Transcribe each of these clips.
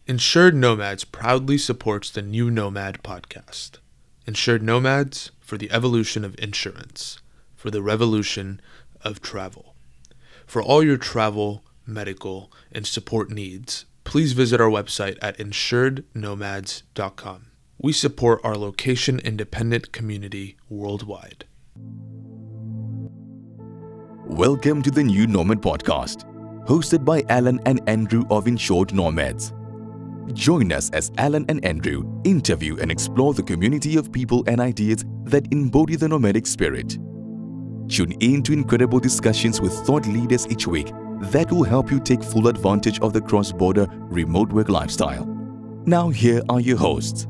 Insured Nomads proudly supports the new Nomad podcast. Insured Nomads for the evolution of insurance, for the revolution of travel. For all your travel, medical, and support needs, please visit our website at insurednomads.com. We support our location-independent community worldwide. Welcome to the new Nomad podcast, hosted by Alan and Andrew of Insured Nomads. Join us as Alan and Andrew interview and explore the community of people and ideas that embody the nomadic spirit. Tune in to incredible discussions with thought leaders each week that will help you take full advantage of the cross-border remote work lifestyle. Now here are your hosts.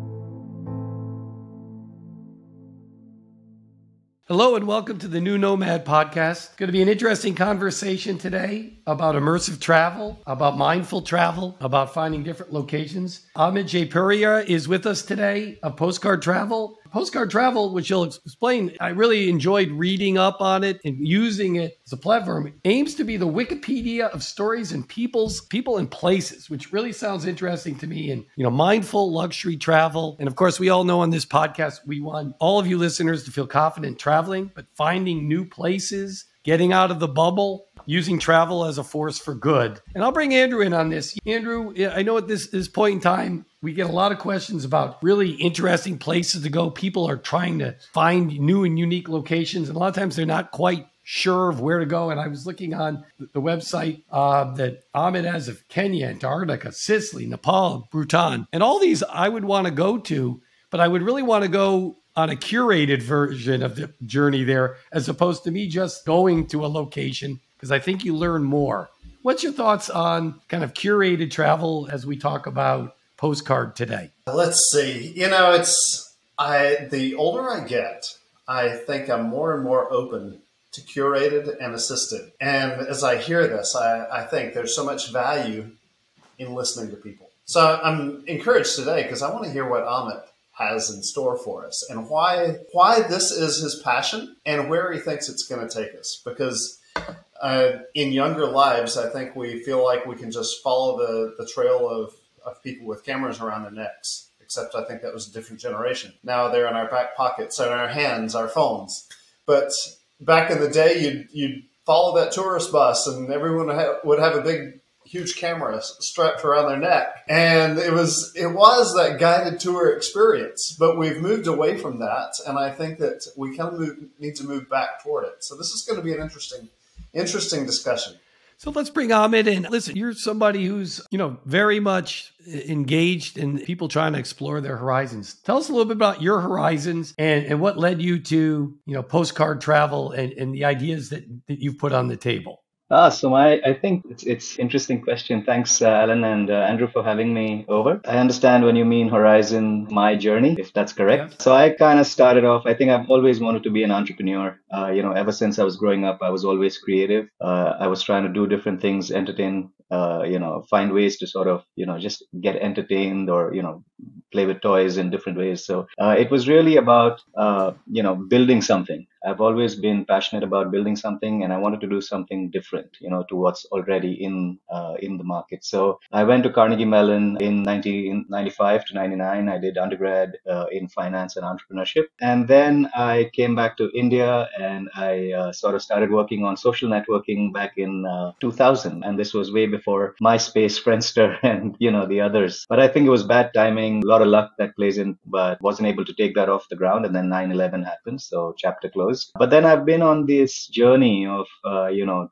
Hello and welcome to the new Nomad podcast. It's going to be an interesting conversation today about immersive travel, about mindful travel, about finding different locations. Amit Jaipuria is with us today of Postcard.travel. Postcard.travel, which you'll explain, I really enjoyed reading up on it and using it as a platform. It aims to be the Wikipedia of stories and people and places, which really sounds interesting to me. And, mindful luxury travel. And of course, we all know on this podcast, we want all of you listeners to feel confident traveling, but finding new places, getting out of the bubble, using travel as a force for good. And I'll bring Andrew in on this. Andrew, I know at this point in time, we get a lot of questions about really interesting places to go. People are trying to find new and unique locations. And a lot of times they're not quite sure of where to go. And I was looking on the website that Amit has of Kenya, Antarctica, Sicily, Nepal, Bhutan. And all these I would want to go to, but I would really want to go on a curated version of the journey there, as opposed to me just going to a location, because I think you learn more. What's your thoughts on kind of curated travel as we talk about Postcard today? Let's see. The older I get, I think I'm more and more open to curated and assisted. And as I hear this, I think there's so much value in listening to people. So I'm encouraged today because I want to hear what Amit has in store for us and why this is his passion and where he thinks it's going to take us. Because in younger lives, I think we feel like we can just follow the trail of people with cameras around their necks, except I think that was a different generation. Now they're in our back pockets, in our hands, our phones. But back in the day, you'd follow that tourist bus and everyone would have a big, huge camera strapped around their neck. And it was that guided tour experience, but we've moved away from that. And I think that we kind of need to move back toward it. So this is going to be an interesting discussion. So let's bring Amit in. Listen, you're somebody who's, very much engaged in people trying to explore their horizons. Tell us a little bit about your horizons and what led you to, Postcard travel and the ideas that you've put on the table. I think it's interesting question. Thanks, Alan and Andrew, for having me over. I understand when you mean horizon, my journey, if that's correct. Yes. So I kind of started off, I think I've always wanted to be an entrepreneur. Ever since I was growing up, I was always creative. I was trying to do different things, entertain, find ways to sort of, just get entertained or, play with toys in different ways. So it was really about, building something. I've always been passionate about building something, and I wanted to do something different, to what's already in the market. So I went to Carnegie Mellon in 1995 to 99. I did undergrad in finance and entrepreneurship. And then I came back to India and I sort of started working on social networking back in 2000. And this was way before MySpace, Friendster, and, the others. But I think it was bad timing, a lot of luck that plays in, but wasn't able to take that off the ground. And then 9/11 happened. So chapter closed. But then I've been on this journey of,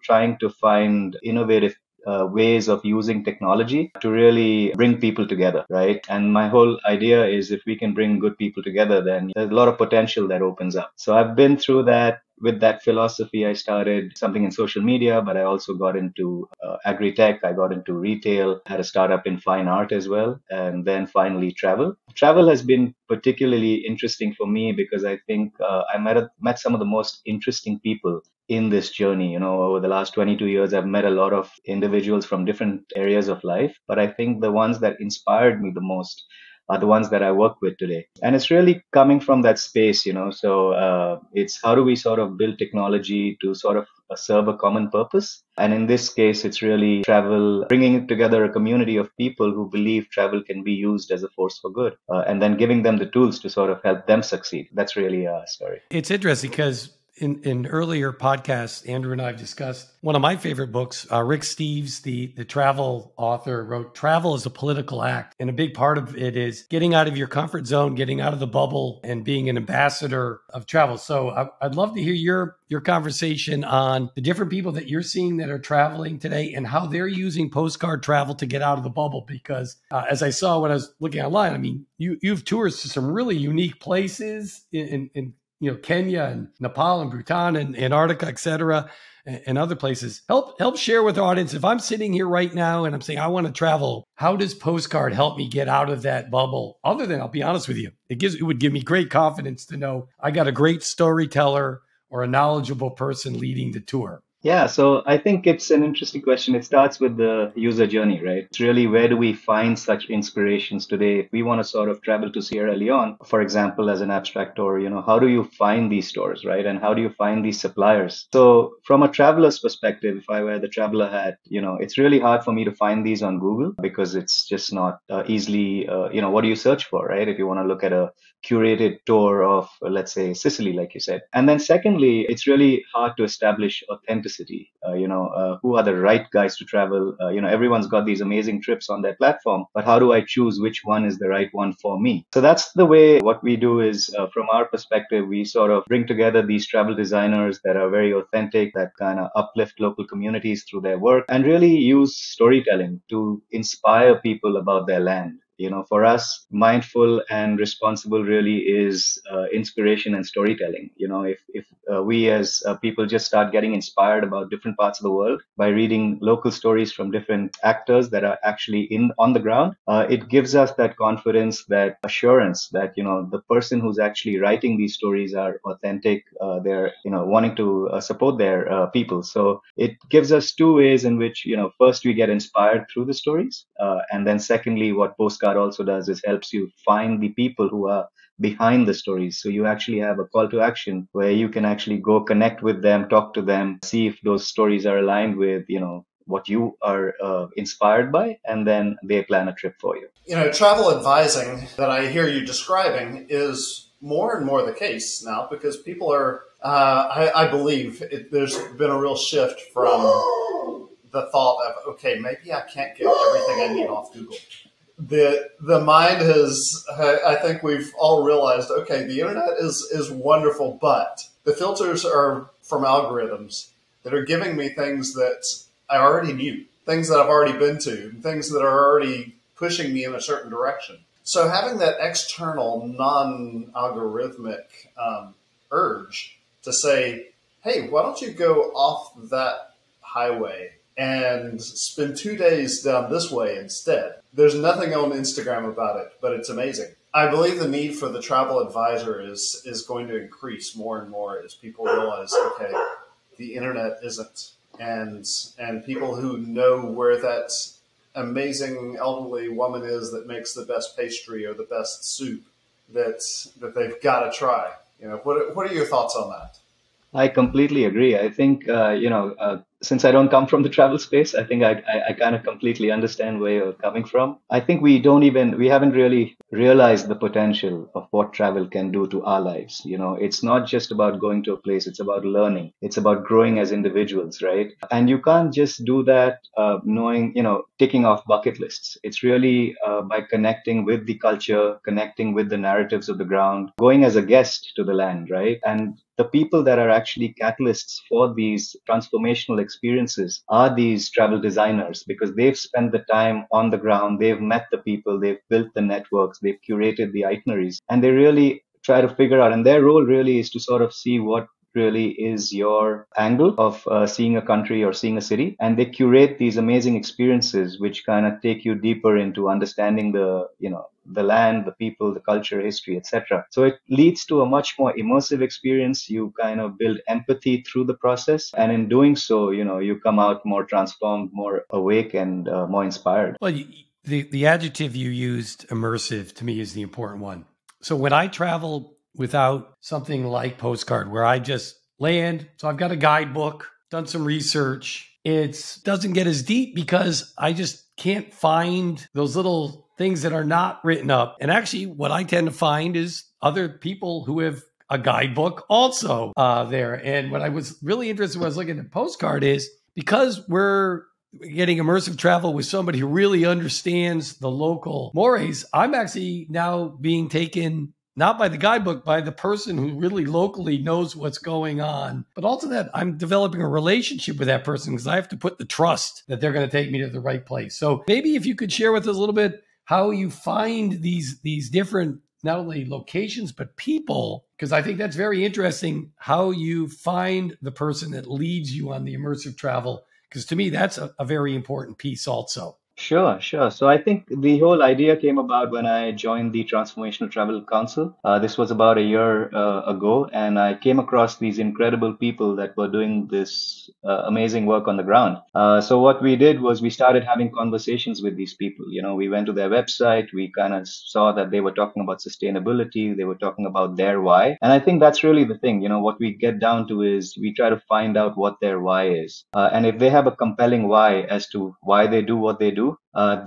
trying to find innovative ways of using technology to really bring people together, right? And my whole idea is if we can bring good people together, then there's a lot of potential that opens up. So I've been through that. With that philosophy, I started something in social media, but I also got into agri-tech. I got into retail, had a startup in fine art as well, and then finally travel. Travel has been particularly interesting for me because I think I met some of the most interesting people in this journey. Over the last 22 years, I've met a lot of individuals from different areas of life, but I think the ones that inspired me the most are the ones that I work with today. And it's really coming from that space, so it's how do we sort of build technology to sort of serve a common purpose. And in this case, it's really travel, bringing together a community of people who believe travel can be used as a force for good, and then giving them the tools to sort of help them succeed. That's really a story. It's interesting because in earlier podcasts, Andrew and I have discussed one of my favorite books. Rick Steves, the travel author, wrote Travel is a Political Act. And a big part of it is getting out of your comfort zone, getting out of the bubble, and being an ambassador of travel. So I'd love to hear your conversation on the different people that you're seeing that are traveling today and how they're using postcard travel to get out of the bubble. Because as I saw when I was looking online, I mean, you've tours to some really unique places in Kenya and Nepal and Bhutan and Antarctica, et cetera, and other places. Help share with our audience. If I'm sitting here right now and I'm saying, I want to travel, how does Postcard help me get out of that bubble? Other than, I'll be honest with you, it would give me great confidence to know I got a great storyteller or a knowledgeable person leading the tour. Yeah, so I think it's an interesting question. It starts with the user journey, right? It's really, where do we find such inspirations today? If we want to sort of travel to Sierra Leone, for example, as an abstract tour, how do you find these stores, right? And how do you find these suppliers? So from a traveler's perspective, if I wear the traveler hat, it's really hard for me to find these on Google because it's just not easily, what do you search for, right? If you want to look at a curated tour of, let's say, Sicily, like you said. And then secondly, it's really hard to establish authenticity. Who are the right guys to travel? Everyone's got these amazing trips on their platform, but how do I choose which one is the right one for me? So that's the way what we do is, from our perspective, we sort of bring together these travel designers that are very authentic, that kind of uplift local communities through their work, and really use storytelling to inspire people about their land. For us, mindful and responsible really is inspiration and storytelling. If we as people just start getting inspired about different parts of the world by reading local stories from different actors that are actually on the ground, it gives us that confidence, that assurance that, the person who's actually writing these stories are authentic. They're, wanting to support their people. So it gives us two ways in which, first we get inspired through the stories. And then secondly, what Postcard also does is helps you find the people who are behind the stories. So you actually have a call to action where you can actually go connect with them, talk to them, see if those stories are aligned with, what you are inspired by, and then they plan a trip for you. Travel advising that I hear you describing is more and more the case now because people are, I believe there's been a real shift from the thought of, okay, maybe I can't get everything I need off Google. The mind has, I think we've all realized, okay, the internet is wonderful, but the filters are from algorithms that are giving me things that I already knew, things that I've already been to, things that are already pushing me in a certain direction. So having that external, non-algorithmic urge to say, hey, why don't you go off that highway and spend 2 days down this way instead? There's nothing on Instagram about it, but it's amazing. I believe the need for the travel advisor is going to increase more and more as people realize, okay, the internet isn't. And people who know where that amazing elderly woman is that makes the best pastry or the best soup that they've got to try. What are your thoughts on that? I completely agree. I think, since I don't come from the travel space, I think I kind of completely understand where you're coming from. I think we haven't really realized the potential of what travel can do to our lives. It's not just about going to a place. It's about learning. It's about growing as individuals, right? And you can't just do that knowing, ticking off bucket lists. It's really by connecting with the culture, connecting with the narratives of the ground, going as a guest to the land, right? And the people that are actually catalysts for these transformational experiences are these travel designers, because they've spent the time on the ground, they've met the people, they've built the networks, they've curated the itineraries, and they really try to figure out, and their role really is to sort of see what really is your angle of seeing a country or seeing a city, and they curate these amazing experiences which kind of take you deeper into understanding the land, the people, the culture, history, etc. So it leads to a much more immersive experience. You kind of build empathy through the process, and in doing so, you come out more transformed, more awake, and more inspired. Well, The adjective you used, immersive, to me is the important one. So when I travel without something like Postcard, where I just land, so I've got a guidebook, done some research, it doesn't get as deep because I just can't find those little things that are not written up. And actually, what I tend to find is other people who have a guidebook also there. And what I was really interested when I was looking at Postcard is because we're getting immersive travel with somebody who really understands the local mores, I'm actually now being taken not by the guidebook, by the person who really locally knows what's going on. But also that I'm developing a relationship with that person because I have to put the trust that they're going to take me to the right place. So maybe if you could share with us a little bit how you find these different, not only locations, but people, because I think that's very interesting, how you find the person that leads you on the immersive travel. Because to me, that's a very important piece also. Sure, sure. So I think the whole idea came about when I joined the Transformational Travel Council. This was about a year ago, and I came across these incredible people that were doing this amazing work on the ground. So what we did was we started having conversations with these people. You know, we went to their website, we kind of saw that they were talking about sustainability, they were talking about their why. And I think that's really the thing. You know, what we get down to is we try to find out what their why is. And if they have a compelling why as to why they do what they do,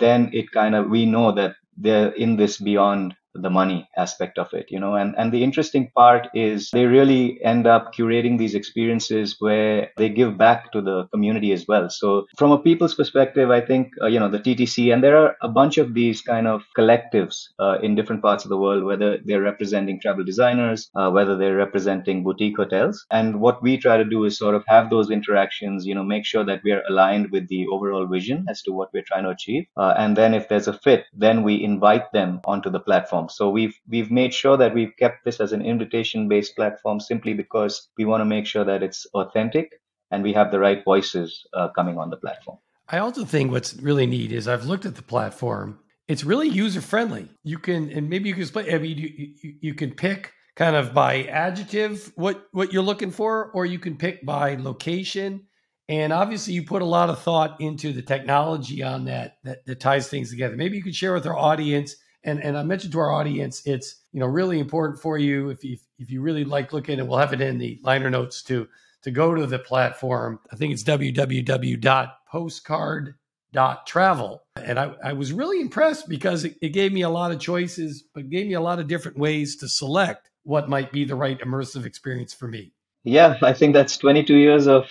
then it we know that they're in this beyond the money aspect of it, you know, and the interesting part is they really end up curating these experiences where they give back to the community as well. So from a people's perspective, I think, the TTC, and there are a bunch of these kind of collectives in different parts of the world, whether they're representing travel designers, whether they're representing boutique hotels. And what we try to do is sort of have those interactions, you know, make sure that we are aligned with the overall vision as to what we're trying to achieve. And then if there's a fit, then we invite them onto the platform. So we've made sure that we've kept this as an invitation-based platform simply because we want to make sure that it's authentic and we have the right voices coming on the platform. I also think what's really neat is I've looked at the platform. It's really user-friendly. You can, and maybe you can explain, I mean, you can pick kind of by adjective what you're looking for, or you can pick by location. And obviously you put a lot of thought into the technology on that ties things together. Maybe you could share with our audience. And I mentioned to our audience, it's really important for you if you really like looking, and we'll have it in the liner notes to go to the platform. I think it's www.postcard.travel. And I was really impressed because it gave me a lot of choices, but gave me a lot of different ways to select what might be the right immersive experience for me. Yeah, I think that's 22 years of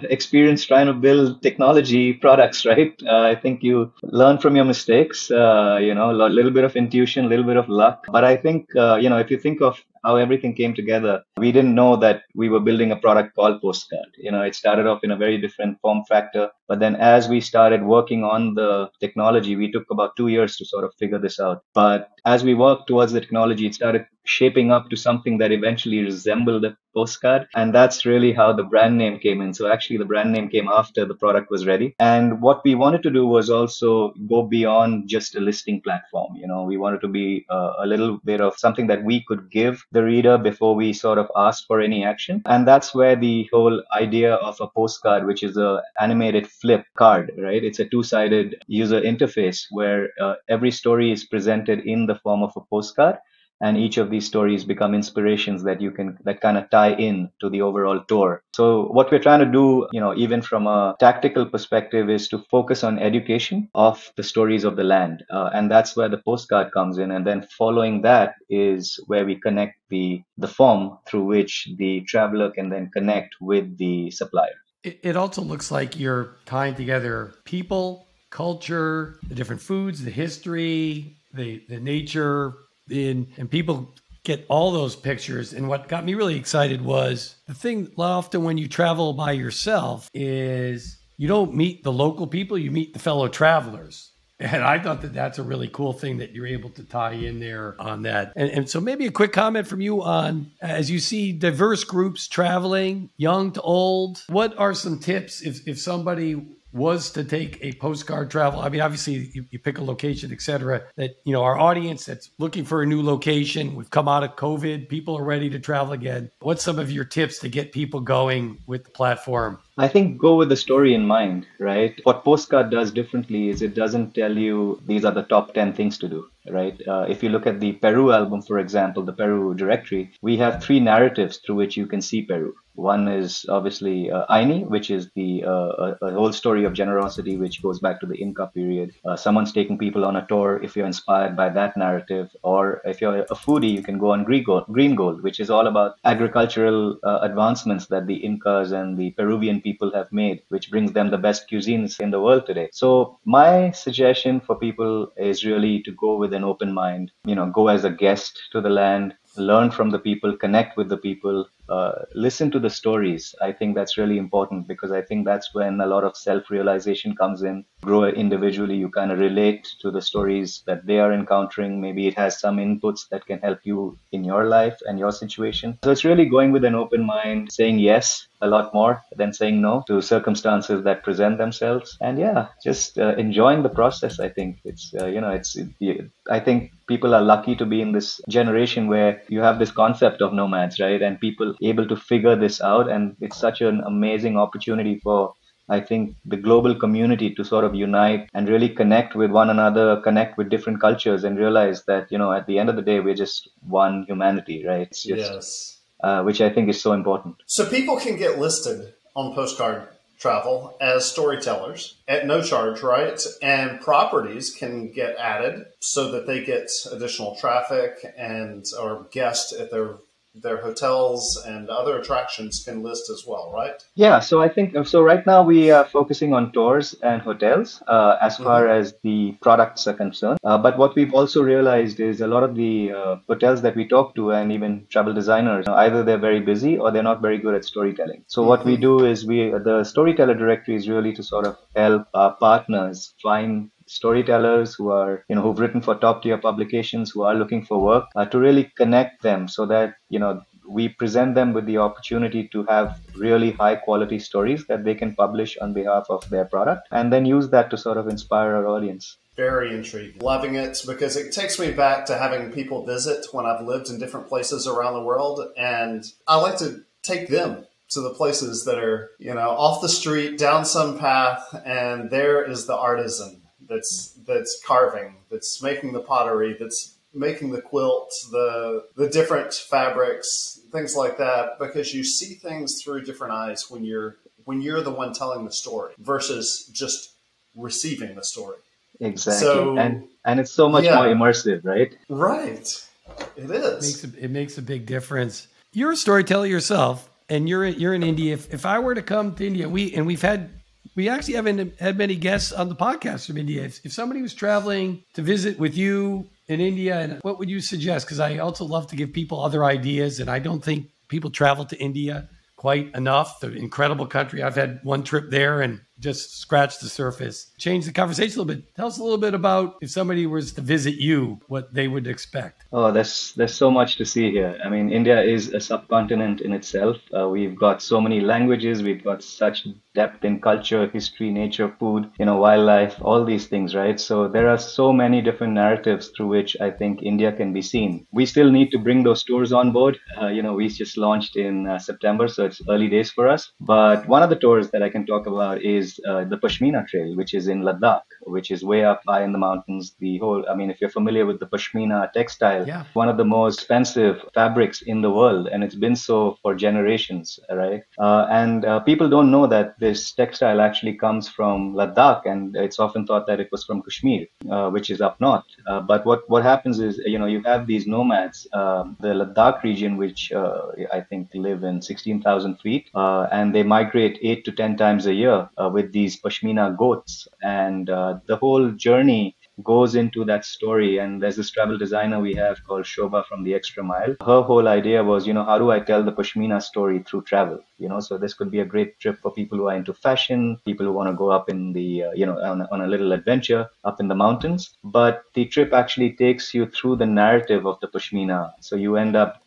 experience trying to build technology products, right? I think you learn from your mistakes, a little bit of intuition, a little bit of luck. But I think, if you think of how everything came together, we didn't know that we were building a product called Postcard. You know, it started off in a very different form factor. But then as we started working on the technology, we took about 2 years to sort of figure this out. But as we worked towards the technology, it started shaping up to something that eventually resembled a postcard. And that's really how the brand name came in. So actually the brand name came after the product was ready. And what we wanted to do was also go beyond just a listing platform. You know, we wanted to be a little bit of something that we could give the reader before we sort of asked for any action. And that's where the whole idea of a postcard, which is a animated flip card, right? It's a two-sided user interface where every story is presented in the form of a postcard. And each of these stories become inspirations that kind of tie in to the overall tour. So what we're trying to do, even from a tactical perspective, is to focus on education of the stories of the land. And that's where the postcard comes in. And then following that is where we connect the form through which the traveler can then connect with the supplier. It also looks like you're tying together people, culture, the different foods, the history, the nature, and people get all those pictures. And what got me really excited was the thing often when you travel by yourself is you don't meet the local people, you meet the fellow travelers. And I thought that that's a really cool thing that you're able to tie in there on that. And so maybe a quick comment from you on, as you see diverse groups traveling, young to old, what are some tips if somebody was to take a postcard travel, I mean, obviously you pick a location, et cetera, that, our audience that's looking for a new location, we've come out of COVID, people are ready to travel again. What's some of your tips to get people going with the platform? I think go with the story in mind, right? What Postcard does differently is it doesn't tell you these are the top 10 things to do, right? If you look at the Peru album, for example, the Peru directory, we have three narratives through which you can see Peru. One is obviously Aini, which is the a whole story of generosity, which goes back to the Inca period. Someone's taking people on a tour if you're inspired by that narrative. Or if you're a foodie, you can go on Green Gold, which is all about agricultural advancements that the Incas and the Peruvian people have made, which brings them the best cuisines in the world today. So my suggestion for people is really to go with an open mind, go as a guest to the land, learn from the people, connect with the people, listen to the stories. I think that's really important because I think that's when a lot of self-realization comes in. Grow individually, you kind of relate to the stories that they are encountering. Maybe it has some inputs that can help you in your life and your situation. So it's really going with an open mind, saying yes a lot more than saying no to circumstances that present themselves. And just enjoying the process. I think I think people are lucky to be in this generation where you have this concept of nomads, right? And people able to figure this out. And it's such an amazing opportunity for, I think, the global community to sort of unite and really connect with one another, connect with different cultures, and realize that, at the end of the day, we're just one humanity, right? It's just, yes. Which I think is so important. So people can get listed on Postcard Travel as storytellers at no charge, right? And properties can get added so that they get additional traffic and or guests at their hotels, and other attractions can list as well, right? Yeah, so I think right now we are focusing on tours and hotels as far as the products are concerned. But what we've also realized is a lot of the hotels that we talk to, and even travel designers, either they're very busy or they're not very good at storytelling. So what we do is the storyteller directory is really to sort of help our partners find storytellers who are, who've written for top tier publications, who are looking for work, to really connect them so that, we present them with the opportunity to have really high quality stories that they can publish on behalf of their product, and then use that to sort of inspire our audience. Very intriguing. Loving it because it takes me back to having people visit when I've lived in different places around the world. And I like to take them to the places that are, off the street, down some path, and there is the artisan that's carving, that's making the pottery, that's making the quilts, the different fabrics, things like that, because you see things through different eyes when you're the one telling the story versus just receiving the story. Exactly. So, and it's so much more immersive, right? Right. It is. It makes a big difference. You're a storyteller yourself, and you're in India. If I were to come to India, we actually haven't had many guests on the podcast from India. If somebody was traveling to visit with you in India, and what would you suggest? Because I also love to give people other ideas, and I don't think people travel to India quite enough. The incredible country. I've had one trip there and just scratched the surface. Change the conversation a little bit. Tell us a little bit about if somebody was to visit you, what they would expect. Oh, there's so much to see here. I mean, India is a subcontinent in itself. We've got so many languages. We've got such depth in culture, history, nature, food, wildlife, all these things, right? So there are so many different narratives through which I think India can be seen. We still need to bring those tours on board. We just launched in September, so it's early days for us. But one of the tours that I can talk about is the Pashmina Trail, which is in Ladakh, which is way up high in the mountains. If you're familiar with the Pashmina textile, one of the most expensive fabrics in the world, and it's been so for generations, right? And people don't know that this textile actually comes from Ladakh, and it's often thought that it was from Kashmir, which is up north. But what happens is, you have these nomads, the Ladakh region, which I think live in 16,000 feet, and they migrate 8 to 10 times a year with these Pashmina goats. And the whole journey goes into that story. And there's this travel designer we have called Shobha from the Extra Mile. Her whole idea was, how do I tell the Pashmina story through travel? So this could be a great trip for people who are into fashion, people who want to go up in the, on a little adventure up in the mountains. But the trip actually takes you through the narrative of the Pashmina. So you end up,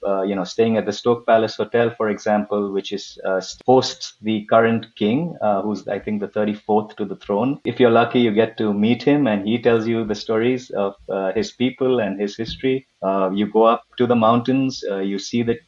staying at the Stoke Palace Hotel, for example, which is hosts the current king, who's I think the 34th to the throne. If you're lucky, you get to meet him, and he tells you the stories of his people and his history. You go up to the mountains, you see the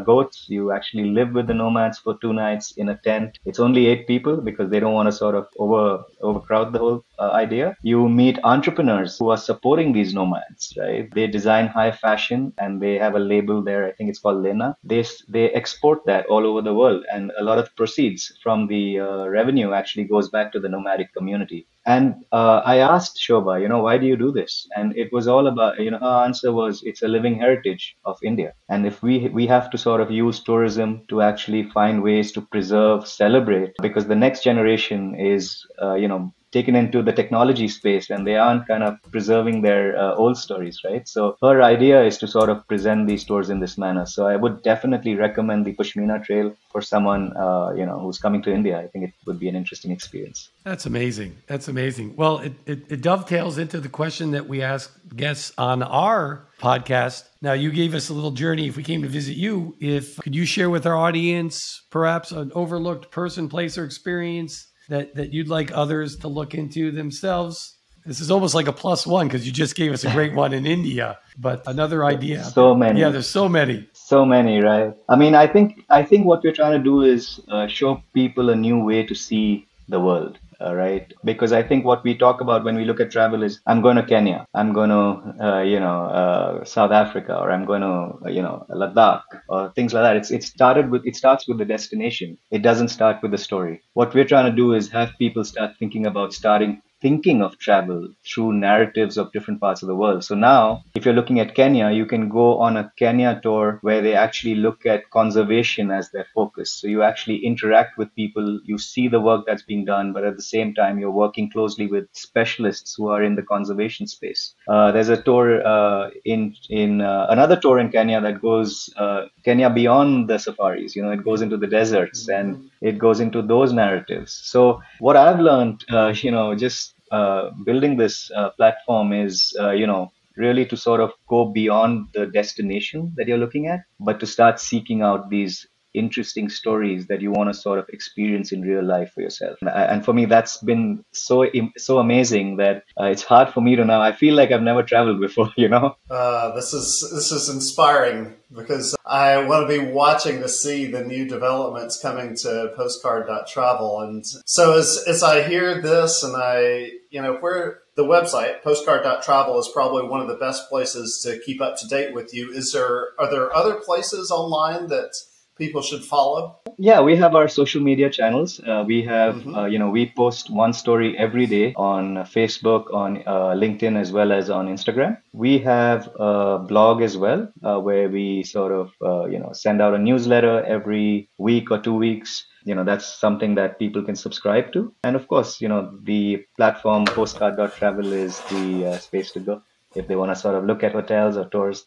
goats. You actually live with the nomads for 2 nights in a tent. It's only 8 people because they don't want to sort of overcrowd the whole idea. You meet entrepreneurs who are supporting these nomads, right? They design high fashion and they have a label there. I think it's called Lena. They export that all over the world, and a lot of proceeds from the revenue actually goes back to the nomadic community. And I asked Shobha, why do you do this? And it was all about, her answer was, it's a living heritage of India. And if we have to sort of use tourism to actually find ways to preserve, celebrate, because the next generation is, taken into the technology space and they aren't kind of preserving their old stories, right? So her idea is to sort of present these stories in this manner. So I would definitely recommend the Pashmina Trail for someone, who's coming to India. I think it would be an interesting experience. That's amazing. That's amazing. Well, it dovetails into the question that we ask guests on our podcast. Now, you gave us a little journey if we came to visit you. Could you share with our audience perhaps an overlooked person, place, or experience that you'd like others to look into themselves? This is almost like a +1 because you just gave us a great one in India, but another idea. So many. Yeah, there's so many. So many, right? I mean, I think what we're trying to do is show people a new way to see the world. Right? Because I think what we talk about when we look at travel is, I'm going to Kenya, I'm going to, South Africa, or I'm going to, Ladakh, or things like that. It starts with the destination. It doesn't start with the story. What we're trying to do is have people start thinking of travel through narratives of different parts of the world. So now, if you're looking at Kenya, you can go on a Kenya tour where they actually look at conservation as their focus. So you actually interact with people, you see the work that's being done, but at the same time, you're working closely with specialists who are in the conservation space. There's a tour another tour in Kenya that goes Kenya beyond the safaris. It goes into the deserts and it goes into those narratives. So what I've learned, just building this platform is, really to sort of go beyond the destination that you're looking at, but to start seeking out these interesting stories that you want to sort of experience in real life for yourself. And for me, that's been so amazing that it's hard for me to now. I feel like I've never traveled before, This is inspiring because I want to be watching to see the new developments coming to Postcard.travel. And so as I hear this and the website, Postcard.travel, is probably one of the best places to keep up to date with you. Are there other places online that people should follow? Yeah, we have our social media channels. We have, we post one story every day on Facebook, on LinkedIn, as well as on Instagram. We have a blog as well, where we sort of, send out a newsletter every week or 2 weeks. That's something that people can subscribe to. And of course, the platform Postcard.travel is the space to go if they want to sort of look at hotels or tours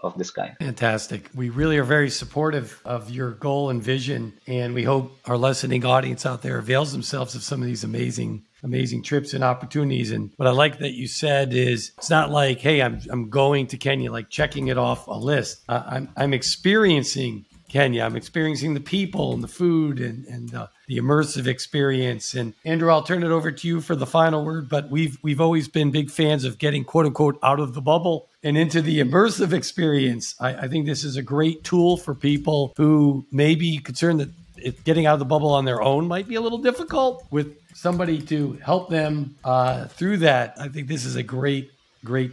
of this kind. Fantastic. We really are very supportive of your goal and vision, and we hope our listening audience out there avails themselves of some of these amazing trips and opportunities. And what I like that you said is, it's not like, hey, I'm going to Kenya, like checking it off a list. I'm experiencing Kenya. I'm experiencing the people and the food and the immersive experience. And Andrew, I'll turn it over to you for the final word, but we've always been big fans of getting quote unquote out of the bubble and into the immersive experience. I think this is a great tool for people who may be concerned that getting out of the bubble on their own might be a little difficult. With somebody to help them through that, I think this is a great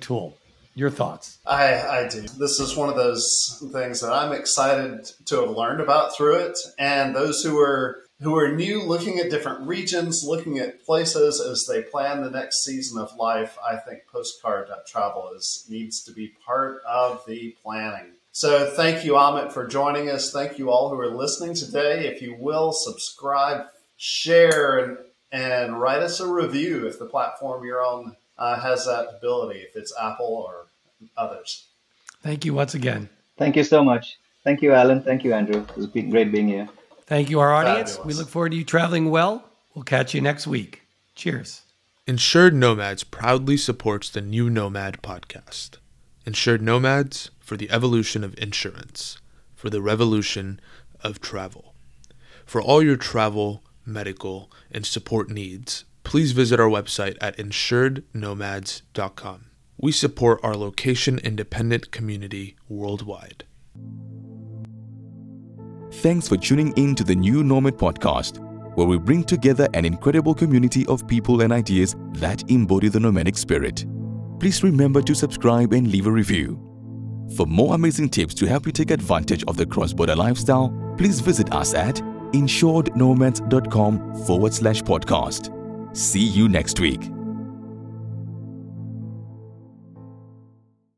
tool. Your thoughts? I do. This is one of those things that I'm excited to have learned about through it. And those who are new, looking at different regions, looking at places as they plan the next season of life, I think Postcard.travel needs to be part of the planning. So thank you, Amit, for joining us. Thank you all who are listening today. If you will, subscribe, share, and write us a review if the platform you're on has that ability, if it's Apple or others. Thank you once again. Thank you so much. Thank you, Alan. Thank you, Andrew. It's been great being here. Thank you, our audience. Fabulous. We look forward to you traveling well. We'll catch you next week. Cheers. Insured Nomads proudly supports the new Nomad podcast. Insured Nomads for the evolution of insurance, for the revolution of travel. For all your travel, medical, and support needs, please visit our website at insurednomads.com. We support our location-independent community worldwide. Thanks for tuning in to the new Nomad podcast, where we bring together an incredible community of people and ideas that embody the nomadic spirit. Please remember to subscribe and leave a review. For more amazing tips to help you take advantage of the cross-border lifestyle, please visit us at insurednomads.com/podcast. See you next week.